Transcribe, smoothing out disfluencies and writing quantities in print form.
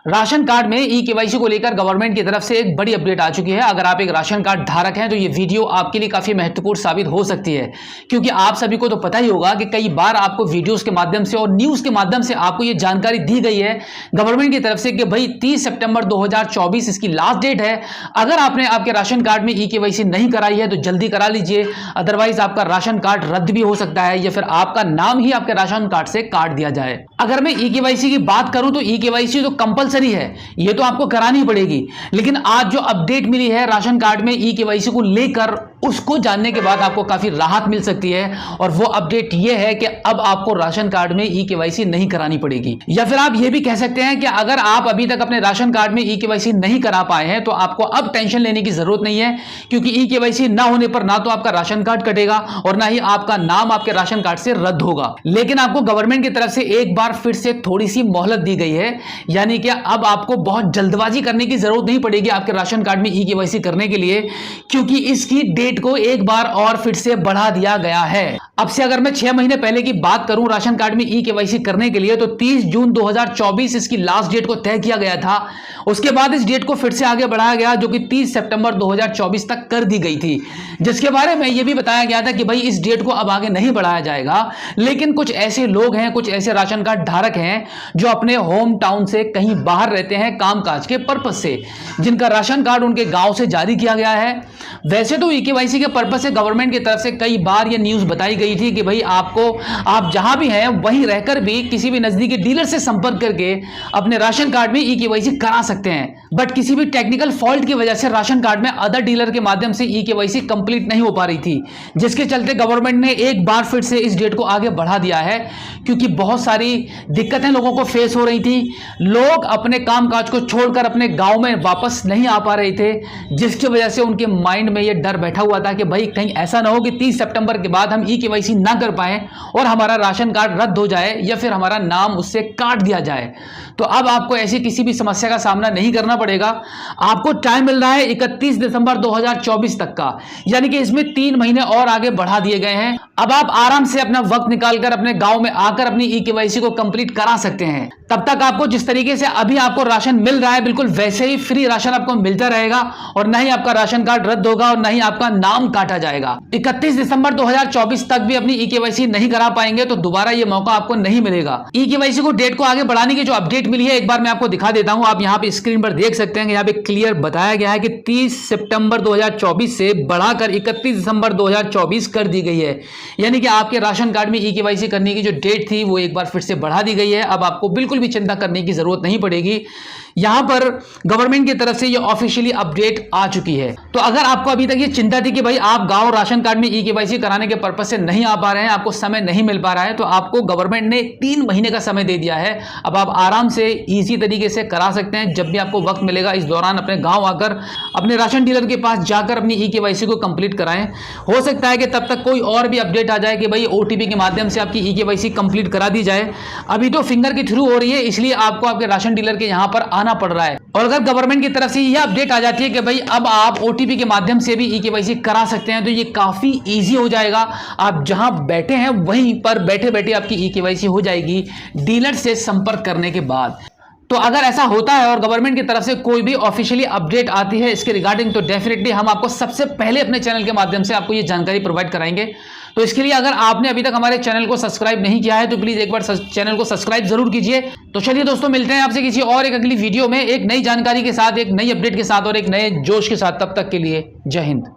Ration card में e KYC को लेकर गवर्नमेंट की तरफ से एक बड़ी अपडेट आ चुकी है। अगर आप एक राशन कार्ड धारक हैं तो ये वीडियो आपके लिए काफी महत्वपूर्ण साबित हो सकती है, क्योंकि आप सभी को तो पता ही होगा कि कई बार आपको वीडियोस के माध्यम से और न्यूज के माध्यम से आपको ये जानकारी दी गई है गवर्नमेंट की तरफ से कि भाई 30 सितंबर 2024 इसकी लास्ट डेट है। अगर आपने आपके राशन कार्ड में ई केवाईसी नहीं कराई है तो जल्दी करा लीजिए, अदरवाइज आपका राशन कार्ड रद्द भी हो सकता है या फिर आपका नाम ही आपके राशन कार्ड से काट दिया जाए। अगर मैं ई केवाईसी की बात करूं तो ई केवाईसी तो कंपलसरी है, ये तो आपको करानी पड़ेगी। लेकिन आज जो अपडेट मिली है राशन कार्ड में ई केवाईसी को लेकर, उसको जानने के बाद आपको काफी राहत मिल सकती है। और वो अपडेट ये है कि अब आपको राशन कार्ड में ई केवाईसी नहीं करानी पड़ेगी। या फिर आप ये भी कह सकते हैं कि अगर आप अभी तक अपने राशन कार्ड में ई केवाईसी नहीं करा पाए हैं तो आपको अब टेंशन लेने की जरूरत नहीं है, क्योंकि ई केवाईसी ना होने पर ना तो आपका राशन कार्ड कटेगा और ना ही आपका नाम आपके राशन कार्ड से रद्द होगा। लेकिन आपको गवर्नमेंट की तरफ से एक बार फिर से थोड़ी सी मोहलत दी गई है, यानी कि अब आपको बहुत जल्दबाजी करने की जरूरत नहीं पड़ेगी आपके राशन कार्ड में ई केवाईसी करने के लिए, क्योंकि इसकी डेट को एक बार और फिर से बढ़ा दिया गया है। अब से अगर मैं 6 महीने पहले की बात करूं राशन कार्ड में ई केवाईसी करने के लिए तो 30 जून 2024 इसकी लास्ट डेट को तय किया गया था। उसके बाद इस डेट को फिर से आगे बढ़ाया गया, जो कि 30 सितंबर 2024 तक कर दी गई थी, जिसके बारे में यह भी बताया गया था कि भाई इस डेट को अब आगे नहीं बढ़ाया जाएगा। लेकिन कुछ ऐसे लोग हैं, कुछ ऐसे राशन कार्ड धारक हैं जो अपने होम टाउन से कहीं बाहर रहते हैं कामकाज के पर्पज से, जिनका राशन कार्ड उनके गांव से जारी किया गया है। वैसे तो ई केवाईसी के पर्पज से गवर्नमेंट की तरफ से कई बार यह न्यूज बताई गई थी कि भाई आप जहां भी हैं वहीं रहकर भी किसी भी नजदीकी डीलर से संपर्क करके अपने राशन कार्ड में ई केवाईसी करा सकते हैं। बट किसी भी टेक्निकल फॉल्ट की वजह से राशन कार्ड में अदर डीलर के माध्यम से ई केवाईसी कंप्लीट नहीं हो पा रही थी, जिसके चलते गवर्नमेंट ने एक बार फिर से इस डेट को आगे बढ़ा दिया है, क्योंकि बहुत सारी दिक्कतें लोगों को फेस हो रही थी। लोग अपने कामकाज को छोड़कर अपने गांव में वापस नहीं आ पा रहे थे, जिसकी वजह से उनके माइंड में यह डर बैठा हुआ था कि भाई कहीं ऐसा ना हो कि 30 सितंबर के बाद हम ई केवाईसी ना कर पाए और हमारा राशन कार्ड रद्द हो जाए या फिर हमारा नाम उससे काट दिया जाए। तो अब आपको ऐसी किसी भी समस्या का सामना नहीं करना पड़ेगा। आपको टाइम मिल रहा है 31 दिसंबर 2024 तक का, यानी कि इसमें 3 महीने और आगे बढ़ा दिए गए हैं। अब आप आराम से अपना वक्त निकालकर अपने गांव में आकर अपनी ई केवाईसी को कंप्लीट करा सकते हैं। तब तक आपको जिस तरीके से अभी आपको राशन मिल रहा है बिल्कुल वैसे ही फ्री राशन आपको मिलता रहेगा, और न ही आपका राशन कार्ड रद्द होगा और न ही आपका नाम काटा जाएगा। 31 दिसंबर 2024 तक भी अपनी ई केवाईसी नहीं करा पाएंगे तो दोबारा ये मौका आपको नहीं मिलेगा। ई केवाईसी को डेट को आगे बढ़ाने की जो अपडेट मिली है एक बार मैं आपको दिखा देता हूं। आप यहां पे स्क्रीन पर देख सकते हैं कि यहां पे क्लियर बताया गया है कि 30 सितंबर 2024 से बढ़ाकर 31 दिसंबर 2024 कर दी गई है, यानी कि आपके राशन कार्ड में ई केवाईसी करने की जो डेट थी वो एक बार फिर से बढ़ा दी गई है। अब आपको बिल्कुल भी चिंता करने की जरूरत नहीं पड़ेगी। यहां पर गवर्नमेंट की तरफ से ये ऑफिशियली अपडेट आ चुकी है। तो अगर आपको अभी तक ये चिंता थी कि भाई आप गांव राशन कार्ड में ई केवाईसी कराने के पर्पज से नहीं आ पा रहे हैं, आपको समय नहीं मिल पा रहा है, तो आपको गवर्नमेंट ने 3 महीने का समय दे दिया है। अब आप आराम से इजी तरीके से करा सकते हैं। जब भी आपको वक्त मिलेगा इस दौरान अपने गांव आकर अपने राशन डीलर के पास जाकर अपनी ई केवाईसी को कंप्लीट कराएं। हो सकता है कि तब तक कोई और भी अपडेट आ जाए कि भाई ओटीपी के माध्यम से आपकी ई केवाईसी कंप्लीट करा दी जाए। अभी तो फिंगर के थ्रू हो रही है, इसलिए आपको आपके राशन डीलर के यहां पर आना पड़ रहा है। और अगर गवर्नमेंट की तरफ से यह अपडेट आ जाती है कि भाई अब आप ओटीपी के माध्यम से भी ई केवाईसी करा सकते हैं तो ये काफी इजी हो जाएगा। आप जहां बैठे हैं वहीं पर बैठे बैठे आपकी ई केवाईसी हो जाएगी डीलर से संपर्क करने के बाद। तो अगर ऐसा होता है और गवर्नमेंट की तरफ से कोई भी ऑफिशियली अपडेट आती है इसके रिगार्डिंग तो डेफिनेटली हम आपको सबसे पहले अपने चैनल के माध्यम से आपको ये जानकारी प्रोवाइड कराएंगे। तो इसके लिए अगर आपने अभी तक हमारे चैनल को सब्सक्राइब नहीं किया है तो प्लीज एक बार चैनल को सब्सक्राइब जरूर कीजिए। तो चलिए दोस्तों, मिलते हैं आपसे किसी और एक अगली वीडियो में एक नई जानकारी के साथ, एक नई अपडेट के साथ और एक नए जोश के साथ। तब तक के लिए जय हिंद।